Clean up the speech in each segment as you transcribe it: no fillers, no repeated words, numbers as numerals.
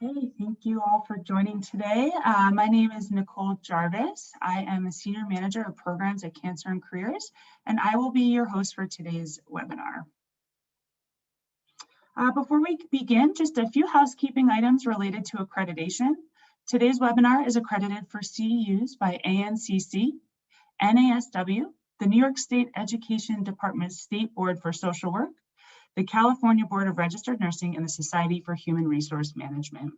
Okay, thank you all for joining today. My name is Nicole Jarvis. I am a Senior Manager of Programs at Cancer and Careers, and I will be your host for today's webinar. Before we begin, just a few housekeeping items related to accreditation. Today's webinar is accredited for CEUs by ANCC, NASW, the New York State Education Department's State Board for Social Work, the California Board of Registered Nursing, and the Society for Human Resource Management.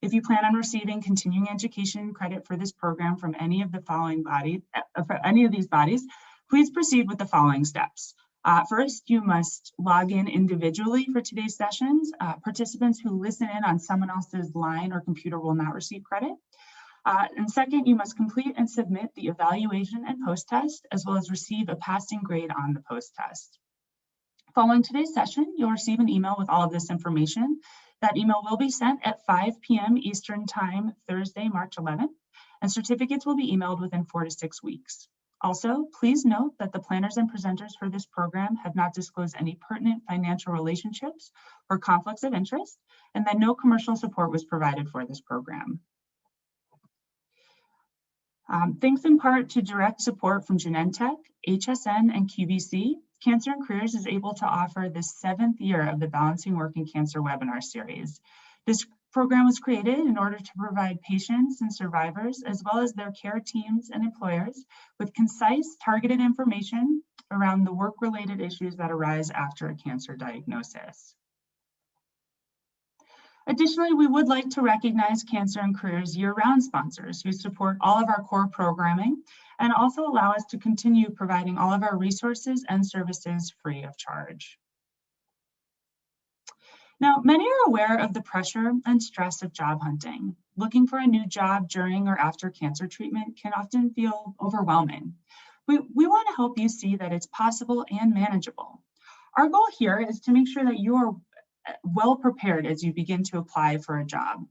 If you plan on receiving continuing education credit for this program from any of the following bodies, please proceed with the following steps. First, you must log in individually for today's sessions. Participants who listen in on someone else's line or computer will not receive credit. And second, you must complete and submit the evaluation and post-test, as well as receive a passing grade on the post-test. Following today's session, you'll receive an email with all of this information. That email will be sent at 5 p.m. Eastern Time, Thursday, March 11th, and certificates will be emailed within 4 to 6 weeks. Also, please note that the planners and presenters for this program have not disclosed any pertinent financial relationships or conflicts of interest, and that no commercial support was provided for this program. Thanks in part to direct support from Genentech, HSN, and QVC, Cancer and Careers is able to offer the 7th year of the Balancing Work and Cancer webinar series. This program was created in order to provide patients and survivors, as well as their care teams and employers, with concise, targeted information around the work-related issues that arise after a cancer diagnosis. Additionally, we would like to recognize Cancer and Careers year-round sponsors who support all of our core programming and also allow us to continue providing all of our resources and services free of charge. Now, many are aware of the pressure and stress of job hunting. Looking for a new job during or after cancer treatment can often feel overwhelming. We want to help you see that it's possible and manageable. Our goal here is to make sure that you are well prepared as you begin to apply for a job.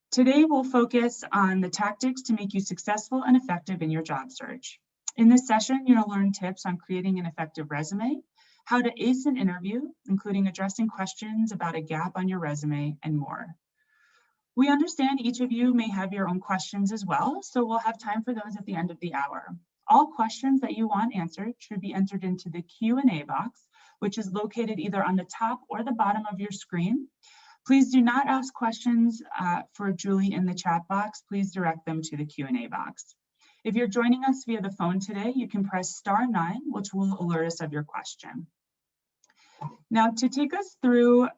Today, we'll focus on the tactics to make you successful and effective in your job search. In this session, you'll learn tips on creating an effective resume, how to ace an interview, including addressing questions about a gap on your resume, and more. We understand each of you may have your own questions as well, so we'll have time for those at the end of the hour. All questions that you want answered should be entered into the Q&A box, which is located either on the top or the bottom of your screen. Please do not ask questions for Julie in the chat box. Please direct them to the Q&A box. If you're joining us via the phone today, you can press *9, which will alert us of your question. Now, to take us through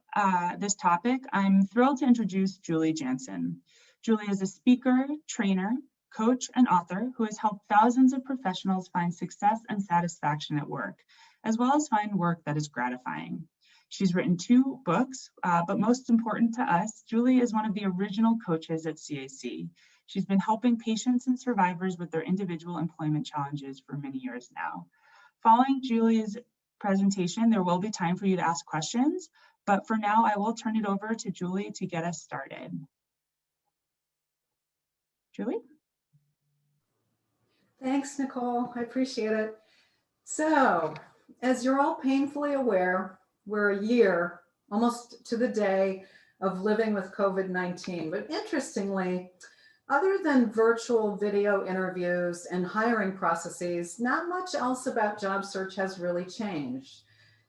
this topic, I'm thrilled to introduce Julie Jansen. Julie is a speaker, trainer, coach, and author who has helped thousands of professionals find success and satisfaction at work, as well as find work that is gratifying. She's written 2 books, but most important to us, Julie is one of the original coaches at CAC. She's been helping patients and survivors with their individual employment challenges for many years now. Following Julie's presentation, there will be time for you to ask questions, but for now, I will turn it over to Julie to get us started. Julie? Thanks, Nicole. I appreciate it. So, as you're all painfully aware, we're a year, almost to the day, of living with COVID-19. But interestingly, other than virtual video interviews and hiring processes, not much else about job search has really changed.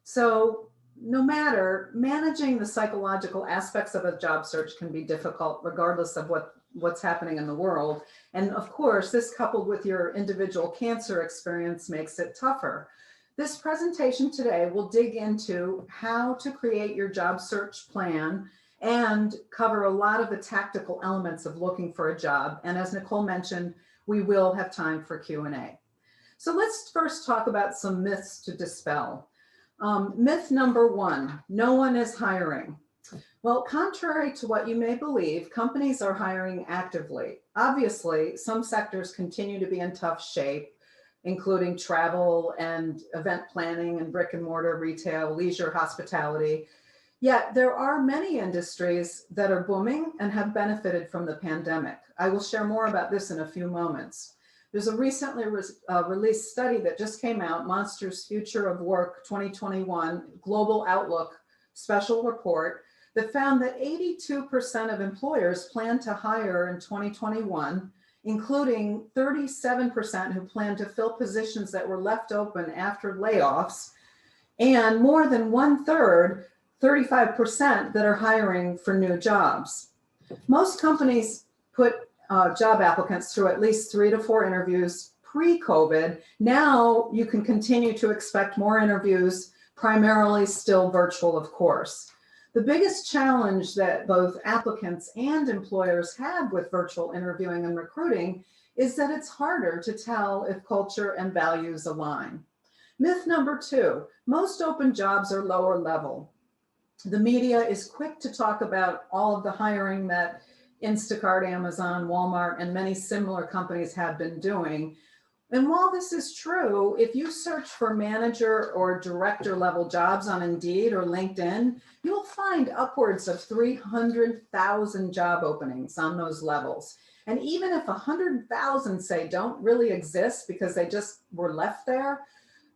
So no matter, managing the psychological aspects of a job search can be difficult regardless of what's happening in the world. And of course, this coupled with your individual cancer experience makes it tougher. This presentation today will dig into how to create your job search plan and cover a lot of the tactical elements of looking for a job. And as Nicole mentioned, we will have time for Q&A. So let's first talk about some myths to dispel. Myth number 1, no one is hiring. Well, contrary to what you may believe, companies are hiring actively. Obviously, some sectors continue to be in tough shape, including travel and event planning and brick and mortar retail, leisure, hospitality. Yet there are many industries that are booming and have benefited from the pandemic. I will share more about this in a few moments. There's a recently released study that just came out, Monster's Future of Work 2021 Global Outlook Special Report, that found that 82% of employers plan to hire in 2021, including 37% who plan to fill positions that were left open after layoffs, and more than 1/3, 35%, that are hiring for new jobs. Most companies put job applicants through at least 3 to 4 interviews pre-COVID. Now you can continue to expect more interviews, primarily still virtual, of course. The biggest challenge that both applicants and employers have with virtual interviewing and recruiting is that it's harder to tell if culture and values align. Myth number 2, most open jobs are lower level. The media is quick to talk about all of the hiring that Instacart, Amazon, Walmart, and many similar companies have been doing. And while this is true, if you search for manager or director level jobs on Indeed or LinkedIn, you'll find upwards of 300,000 job openings on those levels. And even if 100,000, say, don't really exist because they just were left there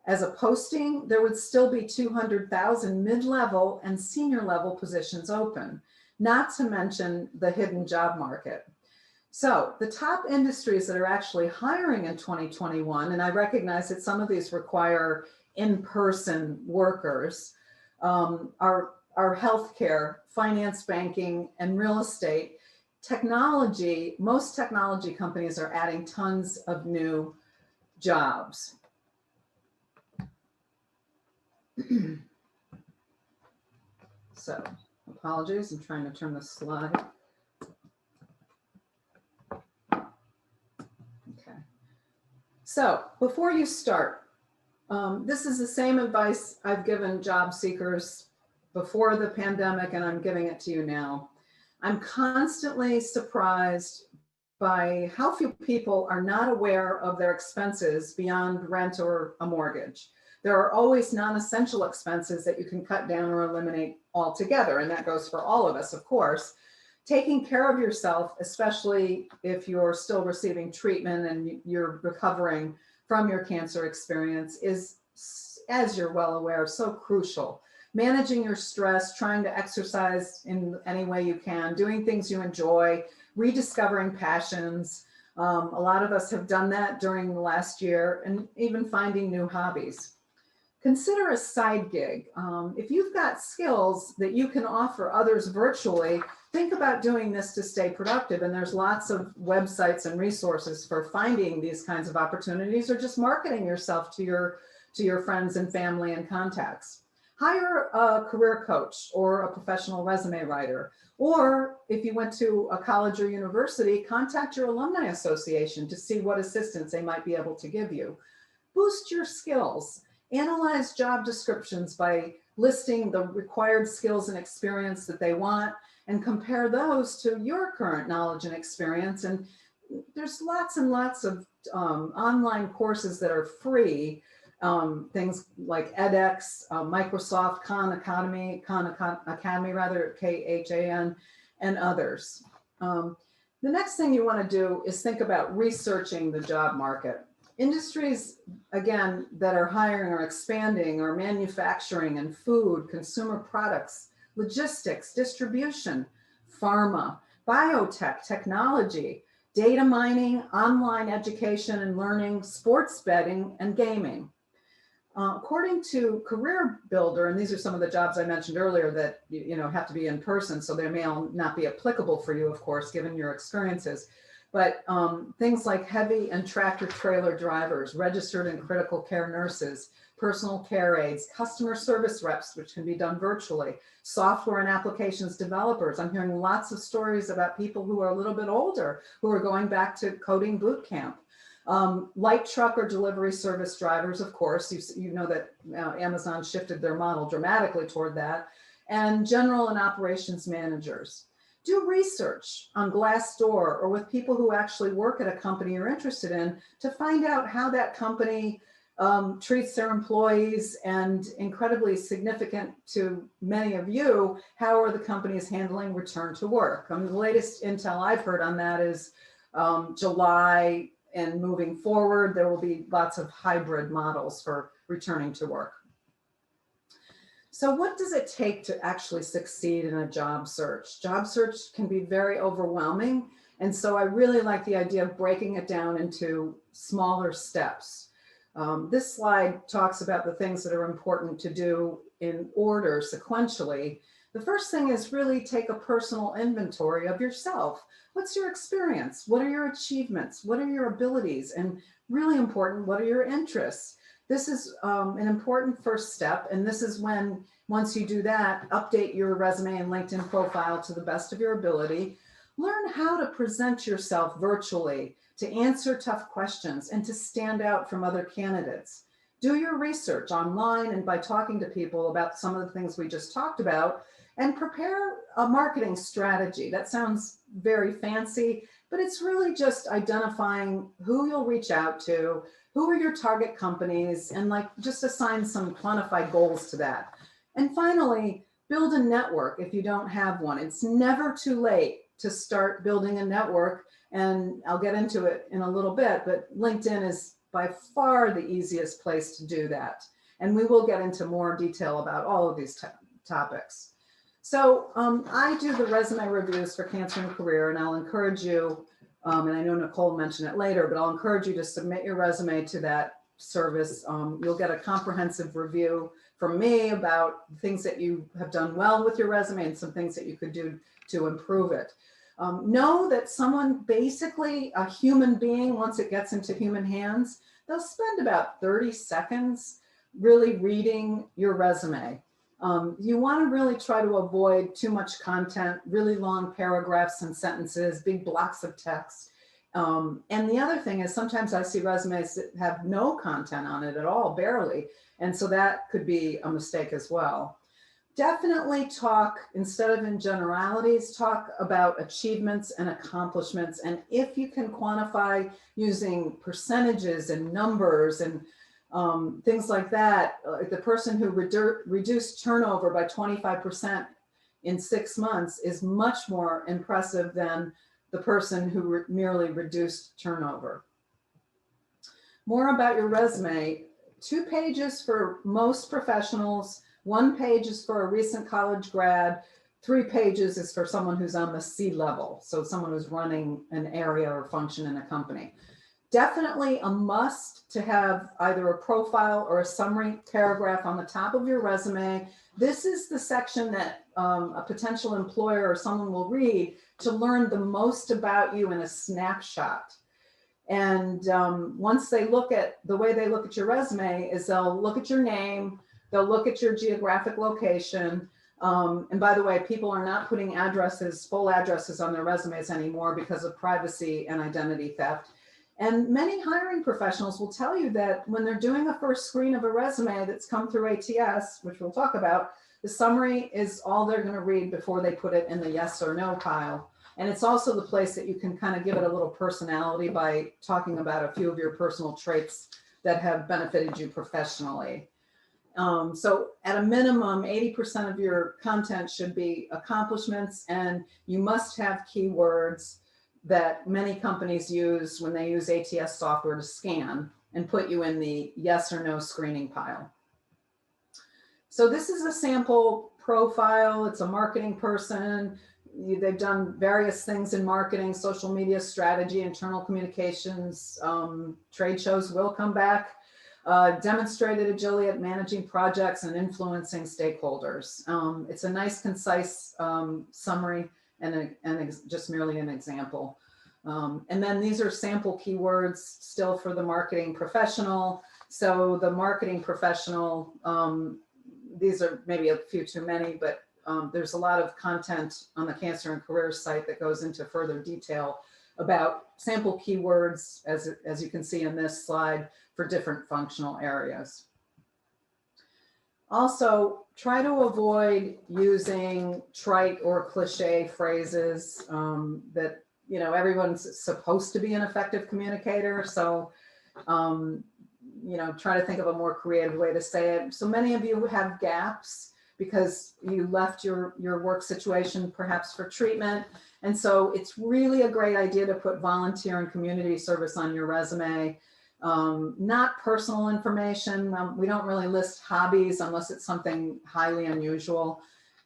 as a posting, there would still be 200,000 mid-level and senior level positions open, not to mention the hidden job market. So the top industries that are actually hiring in 2021, and I recognize that some of these require in-person workers, are healthcare, finance, banking, and real estate. Technology, most technology companies are adding tons of new jobs. So, apologies, I'm trying to turn the slide. Okay. So, before you start, this is the same advice I've given job seekers before the pandemic, and I'm giving it to you now. I'm constantly surprised by how few people are not aware of their expenses beyond rent or a mortgage. There are always non-essential expenses that you can cut down or eliminate altogether, and that goes for all of us, of course. Taking care of yourself, especially if you're still receiving treatment and you're recovering from your cancer experience, is, as you're well aware, so crucial. Managing your stress, trying to exercise in any way you can, doing things you enjoy, rediscovering passions. A lot of us have done that during the last year, and even finding new hobbies. Consider a side gig. If you've got skills that you can offer others virtually, think about doing this to stay productive. And there's lots of websites and resources for finding these kinds of opportunities, or just marketing yourself to your friends and family and contacts. Hire a career coach or a professional resume writer. Or if you went to a college or university, contact your alumni association to see what assistance they might be able to give you. Boost your skills. Analyze job descriptions by listing the required skills and experience that they want, and compare those to your current knowledge and experience. And there's lots and lots of online courses that are free, things like edX, Microsoft, Khan Academy, KHAN, and others. The next thing you want to do is think about researching the job market. Industries, again, that are hiring or expanding are manufacturing and food, consumer products, logistics, distribution, pharma, biotech, technology, data mining, online education and learning, sports betting, and gaming. According to Career Builder, and these are some of the jobs I mentioned earlier that have to be in person, so they may not be applicable for you, of course, given your experiences. But things like heavy and tractor trailer drivers, registered and critical care nurses, personal care aides, customer service reps, which can be done virtually, software and applications developers. I'm hearing lots of stories about people who are a little bit older who are going back to coding boot camp. Light truck or delivery service drivers, of course, you know that Amazon shifted their model dramatically toward that, and general and operations managers. Do research on Glassdoor or with people who actually work at a company you're interested in to find out how that company treats their employees, and incredibly significant to many of you, how are the companies handling return to work? The latest intel I've heard on that is July and moving forward, there will be lots of hybrid models for returning to work. So what does it take to actually succeed in a job search? Job search can be very overwhelming. And so I really like the idea of breaking it down into smaller steps. This slide talks about the things that are important to do in order sequentially. The first thing is really take a personal inventory of yourself. What's your experience? What are your achievements? What are your abilities? And really important, what are your interests? This is an important first step. And this is when, once you do that, update your resume and LinkedIn profile to the best of your ability. Learn how to present yourself virtually, to answer tough questions, and to stand out from other candidates. Do your research online and by talking to people about some of the things we just talked about, and prepare a marketing strategy. That sounds very fancy, but it's really just identifying who you'll reach out to, who are your target companies, and like just assign some quantified goals to that. And finally, build a network if you don't have one. It's never too late to start building a network. And I'll get into it in a little bit, but LinkedIn is by far the easiest place to do that. And we will get into more detail about all of these topics. So I do the resume reviews for Cancer and Career, and I'll encourage you, and I know Nicole mentioned it later, but I'll encourage you to submit your resume to that service. You'll get a comprehensive review from me about things that you have done well with your resume and some things that you could do to improve it. Know that someone, basically a human being, once it gets into human hands, they'll spend about 30 seconds really reading your resume. You want to really try to avoid too much content, really long paragraphs and sentences, big blocks of text. And the other thing is sometimes I see resumes that have no content on it at all, barely. And so that could be a mistake as well. Definitely talk, instead of in generalities, talk about achievements and accomplishments. And if you can quantify using percentages and numbers and things like that, like the person who reduced turnover by 25% in 6 months is much more impressive than the person who merely reduced turnover. More about your resume. 2 pages for most professionals. 1 page is for a recent college grad. 3 pages is for someone who's on the C-level, so someone who's running an area or function in a company. Definitely a must to have either a profile or a summary paragraph on the top of your resume. This is the section that a potential employer or someone will read to learn the most about you in a snapshot. And once they look at, the way they look at your resume is they'll look at your name, they'll look at your geographic location. And by the way, people are not putting addresses, full addresses on their resumes anymore because of privacy and identity theft. And many hiring professionals will tell you that when they're doing a first screen of a resume that's come through ATS, which we'll talk about, the summary is all they're going to read before they put it in the yes or no pile. And it's also the place that you can kind of give it a little personality by talking about a few of your personal traits that have benefited you professionally. So at a minimum, 80% of your content should be accomplishments, and you must have keywords that many companies use when they use ATS software to scan and put you in the yes or no screening pile. So this is a sample profile. It's a marketing person. They've done various things in marketing, social media strategy, internal communications, trade shows will come back. Demonstrated agility at managing projects and influencing stakeholders. It's a nice, concise summary and just merely an example. And then these are sample keywords still for the marketing professional. So the marketing professional, these are maybe a few too many, but there's a lot of content on the Cancer and Career site that goes into further detail about sample keywords, as you can see in this slide, for different functional areas. Also, try to avoid using trite or cliche phrases that, you know, everyone's supposed to be an effective communicator. So, you know, try to think of a more creative way to say it. So many of you have gaps because you left your work situation perhaps for treatment. And so it's really a great idea to put volunteer and community service on your resume. Not personal information. We don't really list hobbies unless it's something highly unusual.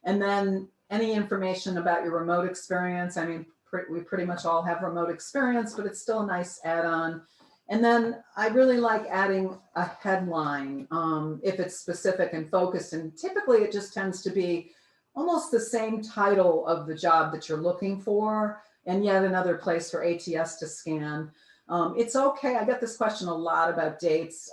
And then any information about your remote experience. I mean, we pretty much all have remote experience, but it's still a nice add-on. And then I really like adding a headline if it's specific and focused. And typically it just tends to be almost the same title of the job that you're looking for, and yet another place for ATS to scan. It's okay. I get this question a lot about dates.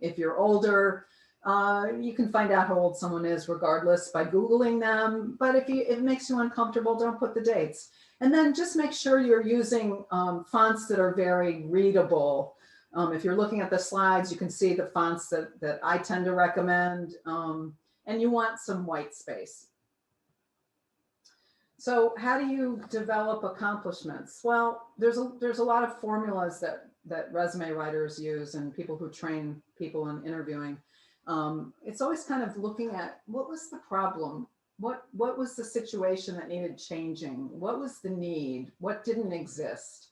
If you're older, you can find out how old someone is regardless by Googling them. But if it makes you uncomfortable, don't put the dates. And then just make sure you're using fonts that are very readable. If you're looking at the slides, you can see the fonts that I tend to recommend. And you want some white space. So how do you develop accomplishments? Well, there's a lot of formulas that resume writers use and people who train people in interviewing. It's always kind of looking at what was the problem? What was the situation that needed changing? What was the need? What didn't exist?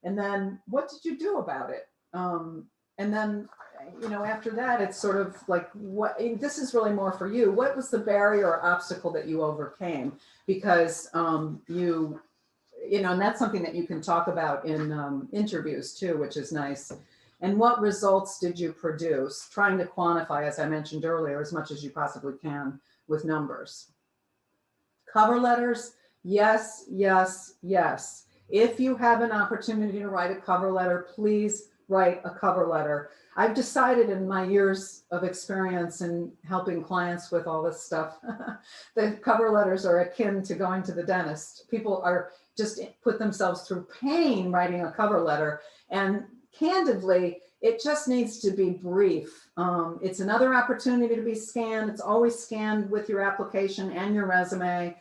And then what did you do about it? And then, after that, it's sort of like, this is really more for you. What was the barrier or obstacle that you overcame? Because and that's something that you can talk about in interviews too, which is nice. And what results did you produce? Trying to quantify, as I mentioned earlier, as much as you possibly can with numbers. Cover letters, yes, yes, yes. If you have an opportunity to write a cover letter, please write a cover letter. I've decided in my years of experience in helping clients with all this stuff, that cover letters are akin to going to the dentist. People are just put themselves through pain writing a cover letter. And candidly, it just needs to be brief. It's another opportunity to be scanned. It's always scanned with your application and your resume.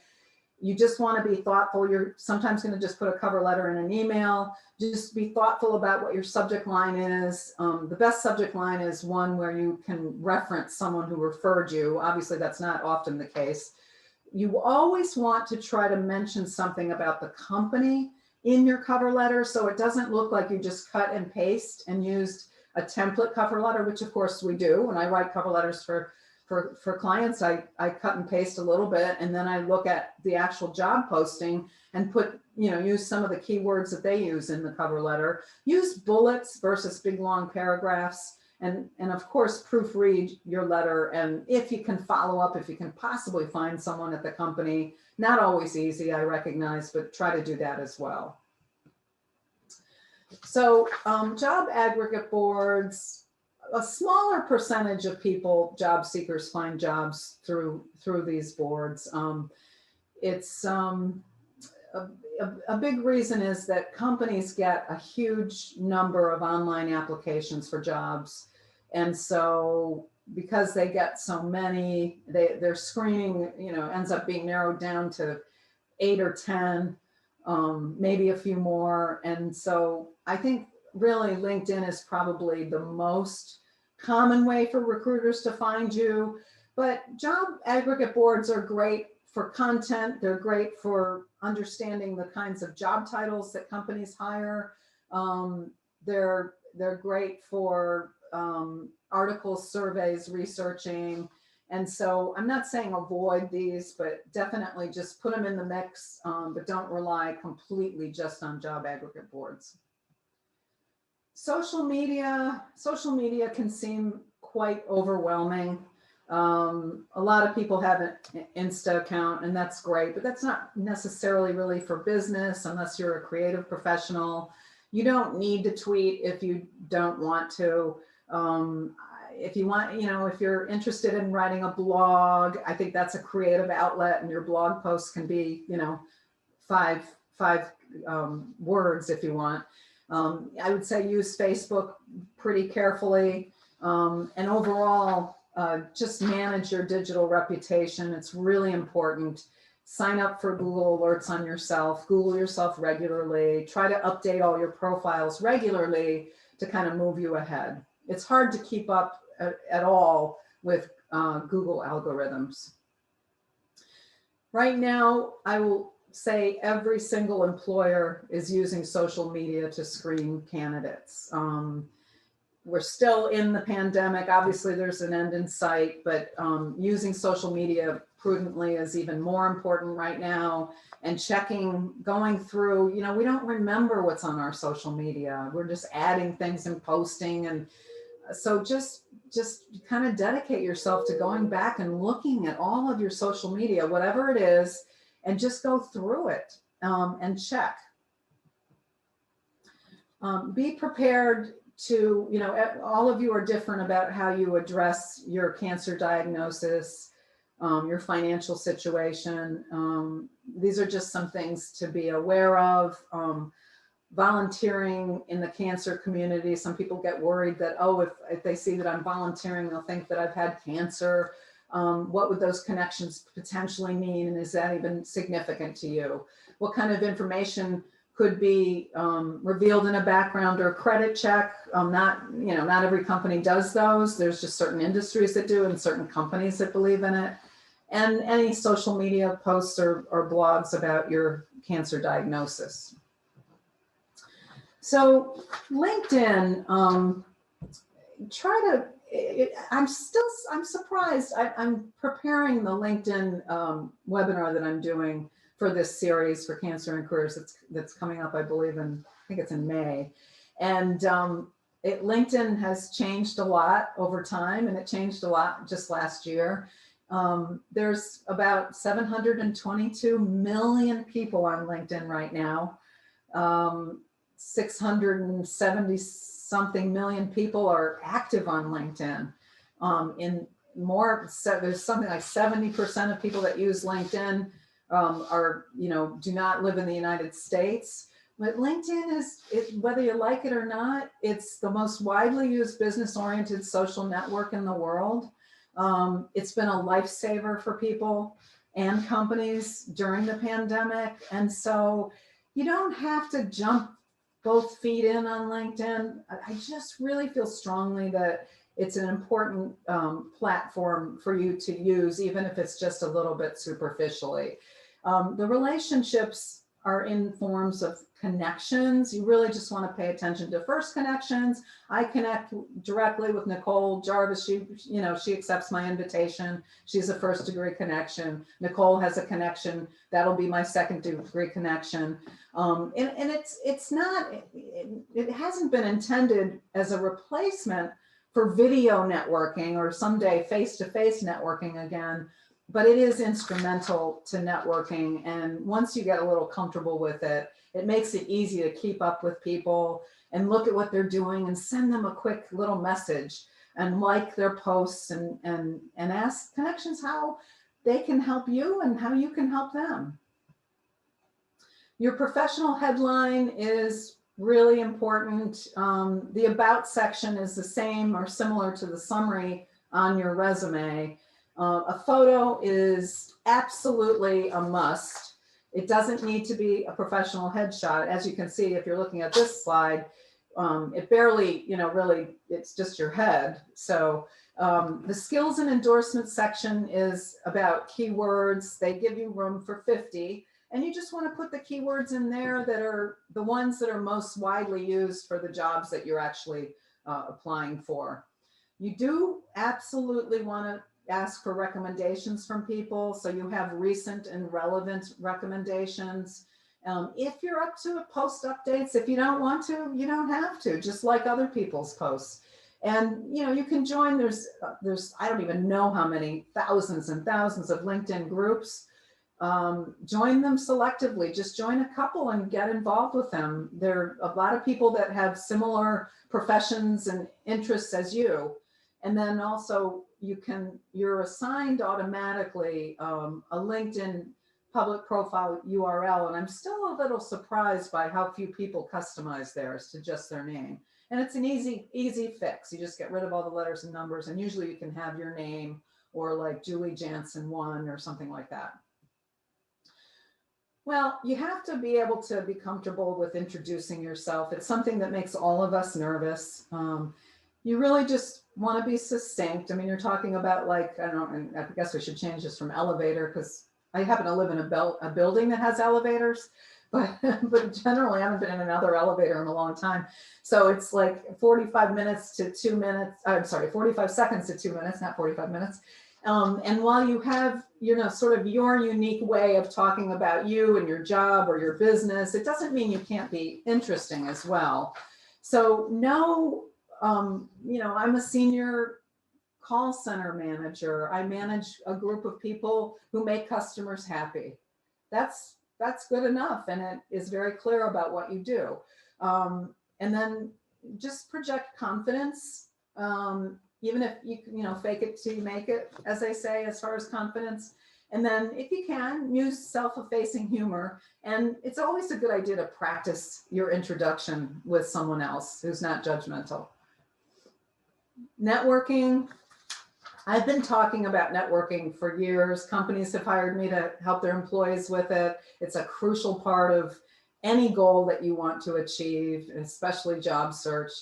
You just want to be thoughtful. You're sometimes going to just put a cover letter in an email. Just be thoughtful about what your subject line is. The best subject line is one where you can reference someone who referred you. Obviously, that's not often the case. You always want to try to mention something about the company in your cover letter, so it doesn't look like you just cut and paste and used a template cover letter, which of course we do. When I write cover letters for clients, I cut and paste a little bit, and then I look at the actual job posting and use some of the keywords that they use in the cover letter. Use bullets versus big long paragraphs, and of course proofread your letter. And if you can follow up, if you can possibly find someone at the company, not always easy, I recognize, but try to do that as well. So job aggregate boards. A smaller percentage of people, job seekers, find jobs through these boards. It's a big reason is that companies get a huge number of online applications for jobs. And so because they get so many, their screening, ends up being narrowed down to 8 or 10, maybe a few more. And so I think really LinkedIn is probably the most common way for recruiters to find you. But job aggregate boards are great for content. They're great for understanding the kinds of job titles that companies hire. They're great for articles, surveys, researching. And so I'm not saying avoid these, but definitely just put them in the mix, but don't rely completely just on job aggregate boards. Social media can seem quite overwhelming. A lot of people have an Insta account, and that's great, but that's not necessarily really for business unless you're a creative professional. You don't need to tweet if you don't want to. If you want, if you're interested in writing a blog, I think that's a creative outlet, and your blog posts can be, five words if you want. I would say use Facebook pretty carefully, and overall, just manage your digital reputation. It's really important. Sign up for Google alerts on yourself, Google yourself regularly, try to update all your profiles regularly to kind of move you ahead. It's hard to keep up at all with Google algorithms. Right now, I will say every single employer is using social media to screen candidates. we're still in the pandemic. Obviously, there's an end in sight, but using social media prudently is even more important right now. And checking, going through, we don't remember what's on our social media. We're just adding things and posting. And so just kind of dedicate yourself to going back and looking at all of your social media, whatever it is, and just go through it and check. Be prepared to, all of you are different about how you address your cancer diagnosis, your financial situation. These are just some things to be aware of. Volunteering in the cancer community. Some people get worried that, oh, if they see that I'm volunteering, they'll think that I've had cancer. What would those connections potentially mean? And is that even significant to you? What kind of information could be revealed in a background or credit check? Not every company does those. There's just certain industries that do and certain companies that believe in it. And any social media posts or blogs about your cancer diagnosis. So LinkedIn, I'm surprised. I'm preparing the LinkedIn webinar that I'm doing for this series for cancer and careers that's coming up, I think it's in May. And LinkedIn has changed a lot over time, and it changed a lot just last year. There's about 722 million people on LinkedIn right now. 670 something million people are active on LinkedIn. There's something like 70% of people that use LinkedIn do not live in the United States. But LinkedIn whether you like it or not, it's the most widely used business-oriented social network in the world. It's been a lifesaver for people and companies during the pandemic. And so you don't have to jump both feet in on LinkedIn. I just really feel strongly that it's an important platform for you to use, even if it's just a little bit superficially. The relationships are in forms of connections. You really just want to pay attention to first connections. I connect directly with Nicole Jarvis. She accepts my invitation. She's a first degree connection. Nicole has a connection. That'll be my second degree connection. And it hasn't been intended as a replacement for video networking or someday face-to-face networking again, but it is instrumental to networking. And once you get a little comfortable with it, it makes it easy to keep up with people and look at what they're doing and send them a quick little message and like their posts and ask connections how they can help you and how you can help them. Your professional headline is really important. The about section is the same or similar to the summary on your resume. A photo is absolutely a must. It doesn't need to be a professional headshot. As you can see, if you're looking at this slide, it barely, really, it's just your head. So the skills and endorsement section is about keywords. They give you room for 50. And you just want to put the keywords in there that are the ones that are most widely used for the jobs that you're actually applying for. You do absolutely want to ask for recommendations from people, so you have recent and relevant recommendations. If you're up to post updates, if you don't want to, you don't have to, just like other people's posts. And you can join, there's I don't even know how many thousands and thousands of LinkedIn groups. Join them selectively, just join a couple and get involved with them. There are a lot of people that have similar professions and interests as you. And then also you're assigned automatically a LinkedIn public profile URL. And I'm still a little surprised by how few people customize theirs to just their name. And it's an easy fix. You just get rid of all the letters and numbers, and usually you can have your name or like Julie Jansen 1 or something like that. Well, you have to be able to be comfortable with introducing yourself. It's something that makes all of us nervous. You really just want to be succinct. I mean, you're talking about like, I don't know, and I guess we should change this from elevator because I happen to live in a building that has elevators. but generally I haven't been in another elevator in a long time. So it's like 45 minutes to 2 minutes. I'm sorry, 45 seconds to 2 minutes, not 45 minutes. And while you have, sort of your unique way of talking about you and your job or your business, it doesn't mean you can't be interesting as well. So I'm a senior call center manager. I manage a group of people who make customers happy. That's good enough, and it is very clear about what you do. And then just project confidence, even if you fake it till you make it, as they say, as far as confidence. And then if you can, use self-effacing humor. And it's always a good idea to practice your introduction with someone else who's not judgmental. Networking. I've been talking about networking for years. Companies have hired me to help their employees with it. It's a crucial part of any goal that you want to achieve, especially job search.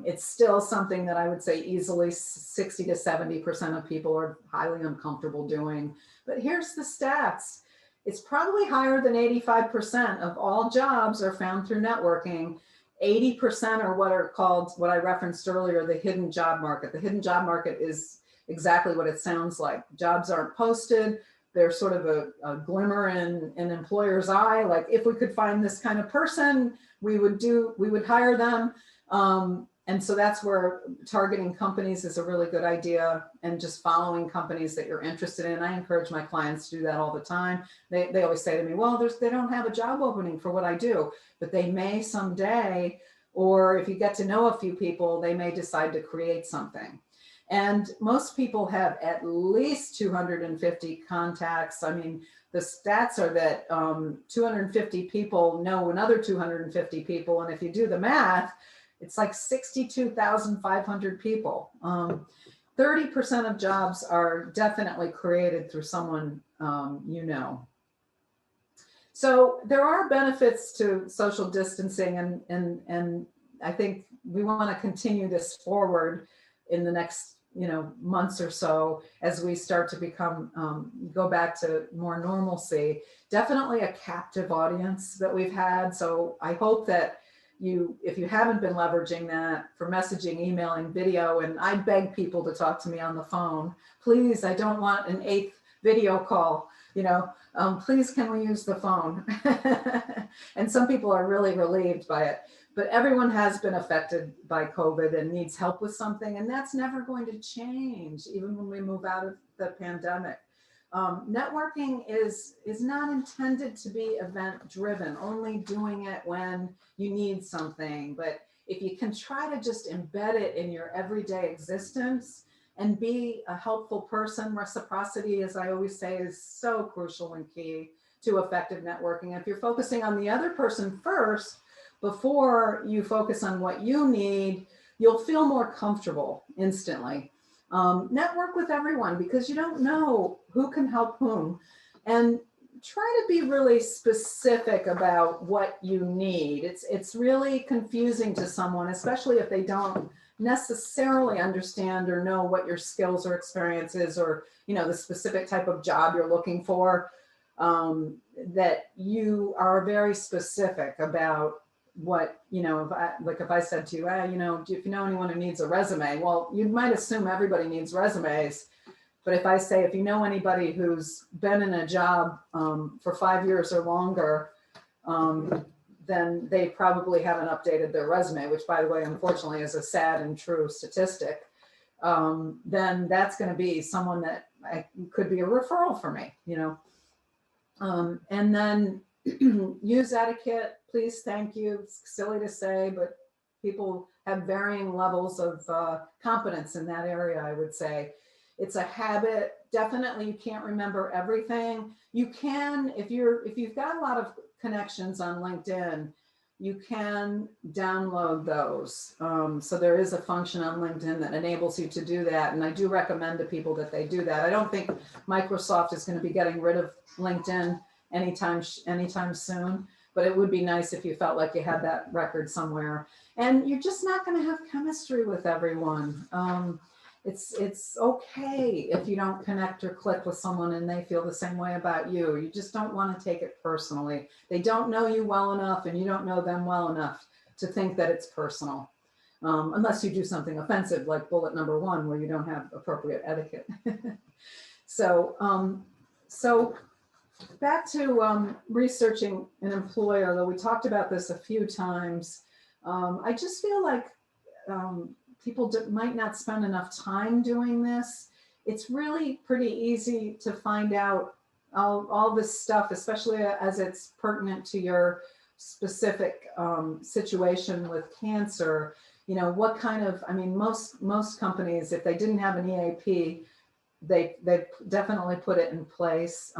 It's still something that I would say easily 60 to 70% of people are highly uncomfortable doing. But here's the stats. It's probably higher than 85% of all jobs are found through networking. 80% are what are called, what I referenced earlier, the hidden job market. The hidden job market is exactly what it sounds like. Jobs aren't posted. They're sort of a glimmer in an employer's eye. Like, if we could find this kind of person, we would hire them. And so that's where targeting companies is a really good idea, and just following companies that you're interested in. I encourage my clients to do that all the time. They always say to me, well, they don't have a job opening for what I do, but they may someday, or if you get to know a few people, they may decide to create something. And most people have at least 250 contacts. I mean, the stats are that 250 people know another 250 people. And if you do the math, it's like 62,500 people. 30% of jobs are definitely created through someone So there are benefits to social distancing, and I think we want to continue this forward in the next months or so as we start to go back to more normalcy. Definitely a captive audience that we've had. So I hope that if you haven't been leveraging that for messaging, emailing, video, and I beg people to talk to me on the phone, please, I don't want an 8th video call, please, can we use the phone? And some people are really relieved by it, but everyone has been affected by COVID and needs help with something. And that's never going to change, even when we move out of the pandemic. Networking is not intended to be event driven, only doing it when you need something. But if you can try to just embed it in your everyday existence and be a helpful person, reciprocity, as I always say, is so crucial and key to effective networking. If you're focusing on the other person first, before you focus on what you need, you'll feel more comfortable instantly. Network with everyone, because you don't know who can help whom, and try to be really specific about what you need. It's really confusing to someone, especially if they don't necessarily understand or know what your skills or experience is, or the specific type of job you're looking for, that you are very specific about what, if I said to you, if you know anyone who needs a resume, well, you might assume everybody needs resumes. But if I say, if you know anybody who's been in a job for 5 years or longer, then they probably haven't updated their resume, which, by the way, unfortunately is a sad and true statistic. Then that's going to be someone that could be a referral for me, and then use etiquette. Please, thank you. It's silly to say, but people have varying levels of competence in that area, I would say. It's a habit. Definitely, you can't remember everything. You can, if you've got a lot of connections on LinkedIn, you can download those. So there is a function on LinkedIn that enables you to do that. And I do recommend to people that they do that. I don't think Microsoft is going to be getting rid of LinkedIn anytime soon, but it would be nice if you felt like you had that record somewhere. And you're just not going to have chemistry with everyone. It's okay if you don't connect or click with someone and they feel the same way about you. You just don't want to take it personally. They don't know you well enough and you don't know them well enough to think that it's personal. Unless you do something offensive like bullet number 1 where you don't have appropriate etiquette. So back to researching an employer, though we talked about this a few times. I just feel like people might not spend enough time doing this. It's really pretty easy to find out all this stuff, especially as it's pertinent to your specific situation with cancer. You know, what kind of, I mean, most companies, if they didn't have an EAP, they definitely put it in place.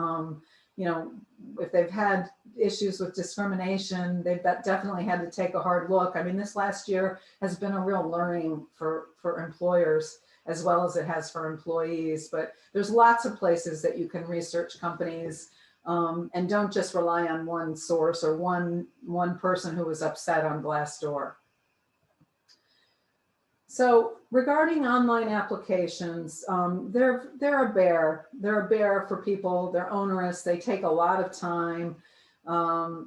You know, if they've had issues with discrimination, they've definitely had to take a hard look. I mean, this last year has been a real learning for employers as well as it has for employees. But there's lots of places that you can research companies, and don't just rely on one source or one person who was upset on Glassdoor. So regarding online applications, they're a bear. They're a bear for people. They're onerous. They take a lot of time.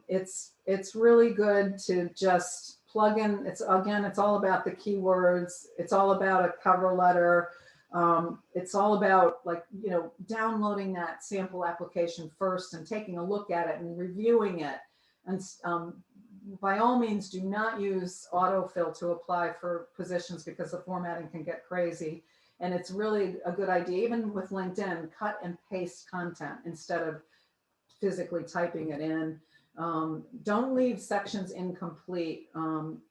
It's really good to just plug in. It's all about the keywords. It's all about a cover letter. It's all about, like, you know, downloading that sample application first and taking a look at it and reviewing it. And by all means, do not use autofill to apply for positions because the formatting can get crazy. And it's really a good idea, even with LinkedIn, cut and paste content instead of physically typing it in. Don't leave sections incomplete,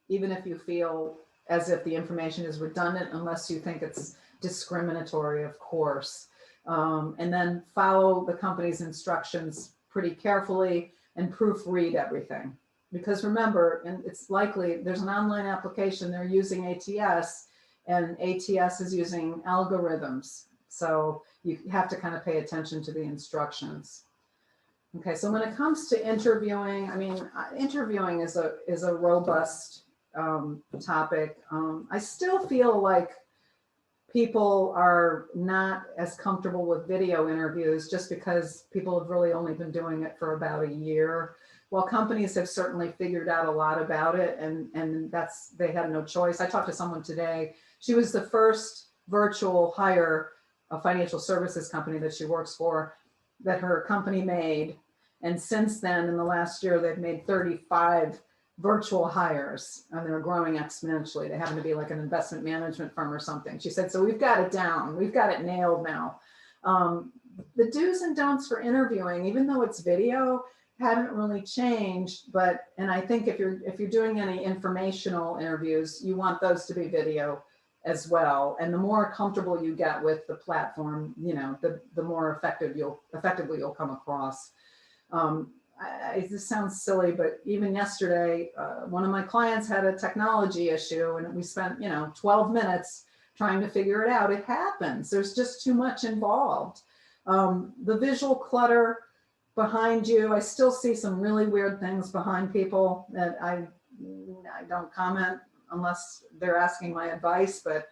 even if you feel as if the information is redundant, unless you think it's discriminatory, of course. And then follow the company's instructions pretty carefully and proofread everything. Because remember, and it's likely there's an online application, they're using ATS, and ATS is using algorithms. So you have to kind of pay attention to the instructions. Okay, so when it comes to interviewing, I mean, interviewing is a robust topic. I still feel like people are not as comfortable with video interviews just because people have really only been doing it for about a year. While companies have certainly figured out a lot about it, and they had no choice. I talked to someone today. She was the first virtual hire, a financial services company that she works for, that her company made. And since then, in the last year, they've made 35 virtual hires, and they're growing exponentially. They happen to be like an investment management firm or something. She said, so we've got it down. We've got it nailed now. The do's and don'ts for interviewing, even though it's video, haven't really changed. And I think if you're doing any informational interviews, you want those to be video as well. And the more comfortable you get with the platform, you know, the more effectively you'll come across. This sounds silly, but even yesterday, one of my clients had a technology issue, and we spent, 12 minutes trying to figure it out. It happens. There's just too much involved. The visual clutter behind you, I still see some really weird things behind people that I don't comment unless they're asking my advice, but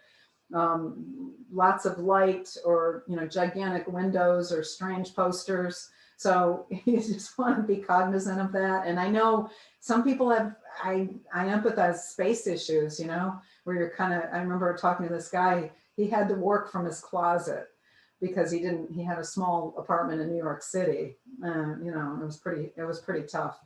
lots of light or, gigantic windows or strange posters. So you just want to be cognizant of that. And I know some people have, I empathize space issues, where you're I remember talking to this guy, he had to work from his closet because he had a small apartment in New York City. It was pretty tough.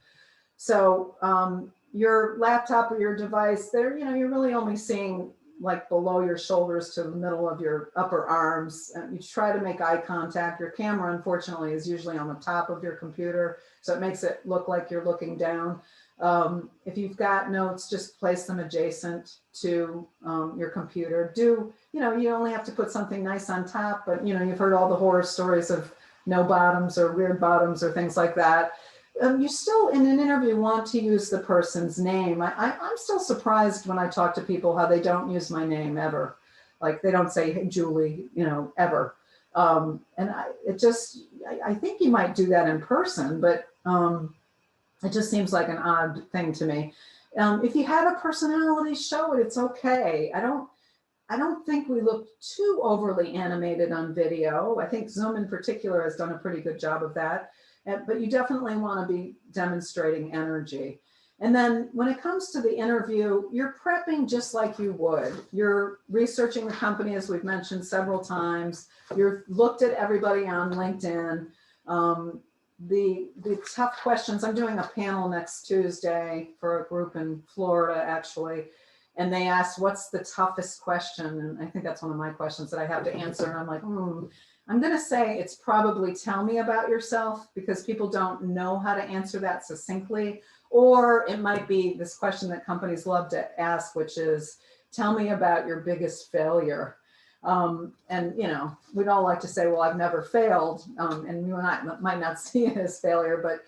So your laptop or your device there, you're really only seeing like below your shoulders to the middle of your upper arms. You try to make eye contact. Your camera, unfortunately, is usually on the top of your computer, so it makes it look like you're looking down. If you've got notes, just place them adjacent to your computer. You only have to put something nice on top, but you've heard all the horror stories of no bottoms or weird bottoms or things like that. You still, in an interview, want to use the person's name. I'm still surprised when I talk to people how they don't use my name ever. Like they don't say, hey, Julie, ever. And I think you might do that in person, but it just seems like an odd thing to me. If you have a personality, show it. It's okay. I don't think we look too overly animated on video. I think Zoom in particular has done a pretty good job of that. But you definitely want to be demonstrating energy. And then when it comes to the interview, you're prepping just like you would. You're researching the company, as we've mentioned several times. You've looked at everybody on LinkedIn. The tough questions, I'm doing a panel next Tuesday for a group in Florida, actually. And they asked, what's the toughest question? And I think that's one of my questions that I have to answer. And I'm like, I'm going to say it's probably tell me about yourself, because people don't know how to answer that succinctly. Or it might be this question that companies love to ask, which is, tell me about your biggest failure. And, you know, we'd all like to say, well, I've never failed. And you and I might not see it as failure, but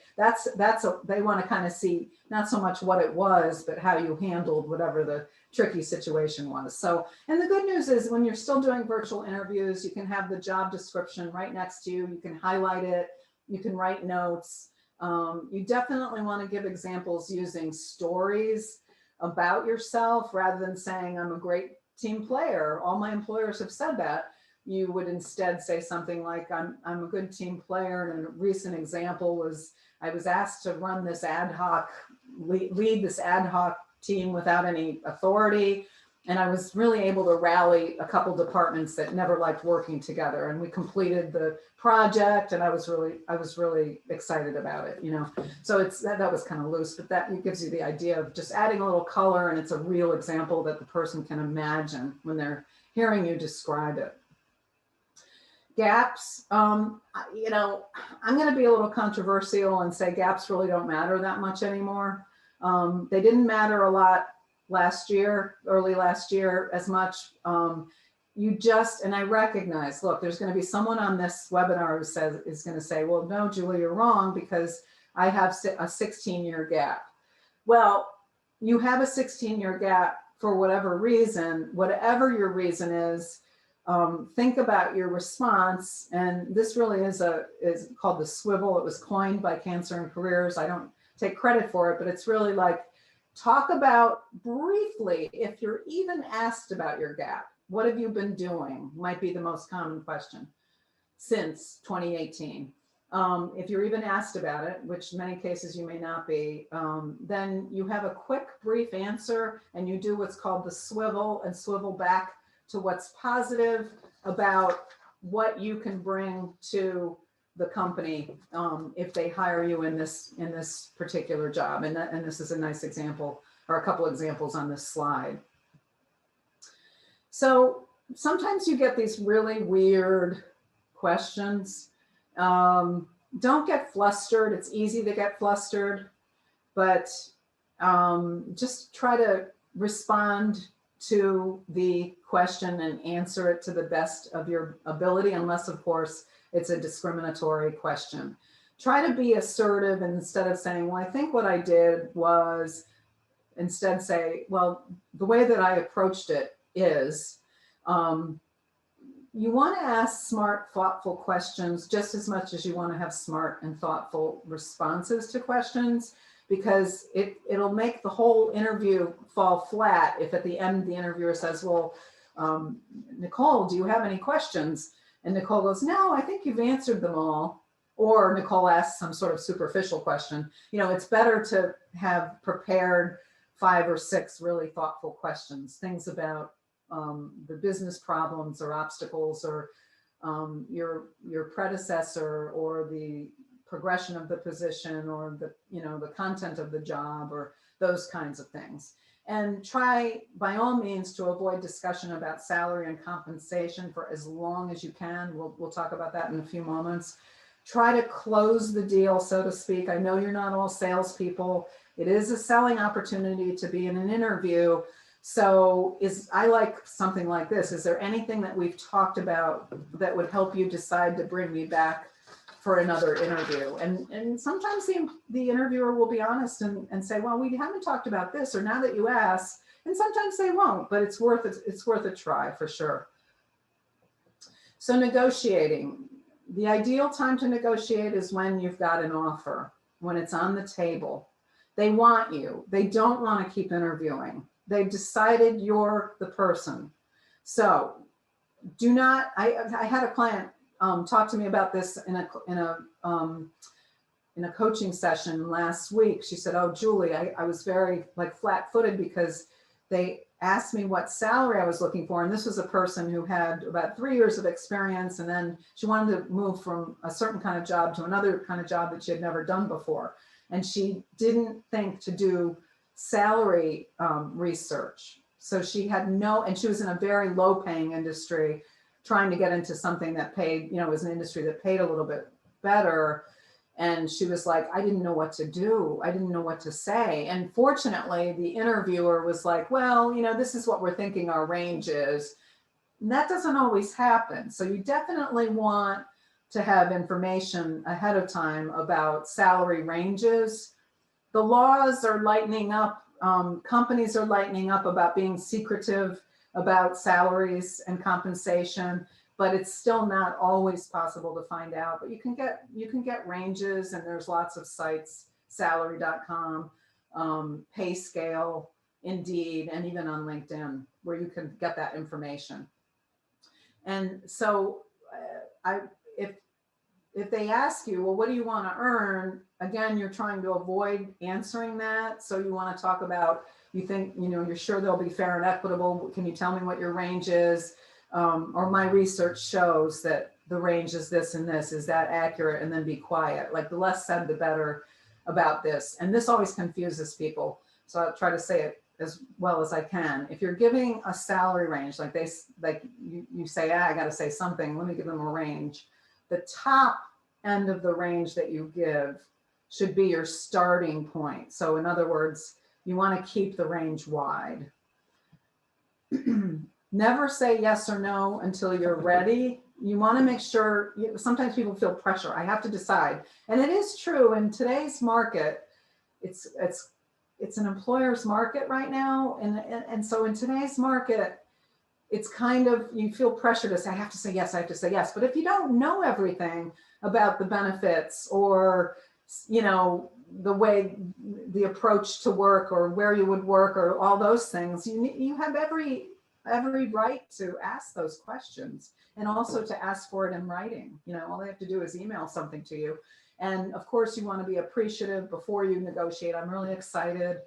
they want to kind of see not so much what it was, but how you handled whatever the tricky situation was. So, and the good news is when you're still doing virtual interviews, you can have the job description right next to you. You can highlight it. You can write notes. You definitely want to give examples using stories about yourself rather than saying, I'm a great team player. All my employers have said that. You would instead say something like, I'm a good team player. And a recent example was, I was asked to run this lead this ad hoc team without any authority. And I was really able to rally a couple departments that never liked working together. And we completed the project, and I was really excited about it, you know. So that was kind of loose, but that gives you the idea of just adding a little color, and it's a real example that the person can imagine when they're hearing you describe it. Gaps, you know, I'm going to be a little controversial and say gaps really don't matter that much anymore. They didn't matter a lot early last year as much. And I recognize, look, there's going to be someone on this webinar who is going to say, well, no, Julie, you're wrong because I have a 16-year gap. Well, you have a 16-year gap for whatever reason, whatever your reason is. Think about your response. And this really is called the swivel. It was coined by Cancer and Careers. I don't take credit for it, but it's really like, talk about briefly, if you're even asked about your gap, what have you been doing? Might be the most common question since 2018. If you're even asked about it, which in many cases you may not be, then you have a quick, brief answer, and you do what's called the swivel and swivel back to what's positive about what you can bring to the company if they hire you in this particular job. And this is a nice example, or a couple examples on this slide. So sometimes you get these really weird questions. Don't get flustered. It's easy to get flustered, but just try to respond to the question and answer it to the best of your ability, unless, of course, it's a discriminatory question. Try to be assertive, and instead of saying, well, I think what I did was, instead say, well, the way that I approached it is, you want to ask smart, thoughtful questions just as much as you want to have smart and thoughtful responses to questions, because it'll make the whole interview fall flat if at the end the interviewer says, well, Nicole, do you have any questions? And Nicole goes, no, I think you've answered them all. Or Nicole asks some sort of superficial question. You know, it's better to have prepared 5 or 6 really thoughtful questions, things about the business problems or obstacles, or your predecessor, or the progression of the position, or the content of the job, or those kinds of things. And try, by all means, to avoid discussion about salary and compensation for as long as you can. We'll talk about that in a few moments. Try to close the deal, so to speak. I know you're not all salespeople. It is a selling opportunity to be in an interview. So I like something like this. Is there anything that we've talked about that would help you decide to bring me back for another interview? And sometimes the interviewer will be honest and say, well, we haven't talked about this, or now that you ask, and sometimes they won't, but it's worth a try for sure. So negotiating. The ideal time to negotiate is when you've got an offer, when it's on the table. They want you. They don't want to keep interviewing. They've decided you're the person. So do not, I had a client talk to me about this in a coaching session last week. She said, oh, Julie, I was very like flat-footed because they asked me what salary I was looking for. And this was a person who had about 3 years of experience. And then she wanted to move from a certain kind of job to another kind of job that she had never done before. And she didn't think to do salary research. So she had and she was in a very low paying industry, trying to get into something that paid, was an industry that paid a little bit better. And she was like, I didn't know what to do. I didn't know what to say. And fortunately, the interviewer was like, well, this is what we're thinking our range is. And that doesn't always happen. So you definitely want to have information ahead of time about salary ranges. The laws are lightening up. Companies are lightening up about being secretive about salaries and compensation. But it's still not always possible to find out. But you can get ranges, and there's lots of sites, salary.com, PayScale, Indeed, and even on LinkedIn, where you can get that information. And so if they ask you, well, what do you want to earn? Again, you're trying to avoid answering that. So you want to talk about, you think, you're sure they'll be fair and equitable. Can you tell me what your range is? Or my research shows that the range is this and this. Is that accurate? And then be quiet. Like the less said, the better about this. And this always confuses people. So I'll try to say it as well as I can. If you're giving a salary range, like you say, I got to say something, let me give them a range. The top end of the range that you give should be your starting point. So in other words, you want to keep the range wide. Never say yes or no until you're ready. You want to make sure, sometimes people feel pressure. I have to decide. And it is true in today's market, it's an employer's market right now. And so in today's market, it's kind of, you feel pressure to say, I have to say yes, I have to say yes. But if you don't know everything about the benefits or, the way, the approach to work or where you would work or all those things, you have every right to ask those questions, and also to ask for it in writing. All they have to do is email something to you. And of course, you want to be appreciative before you negotiate. I'm really excited.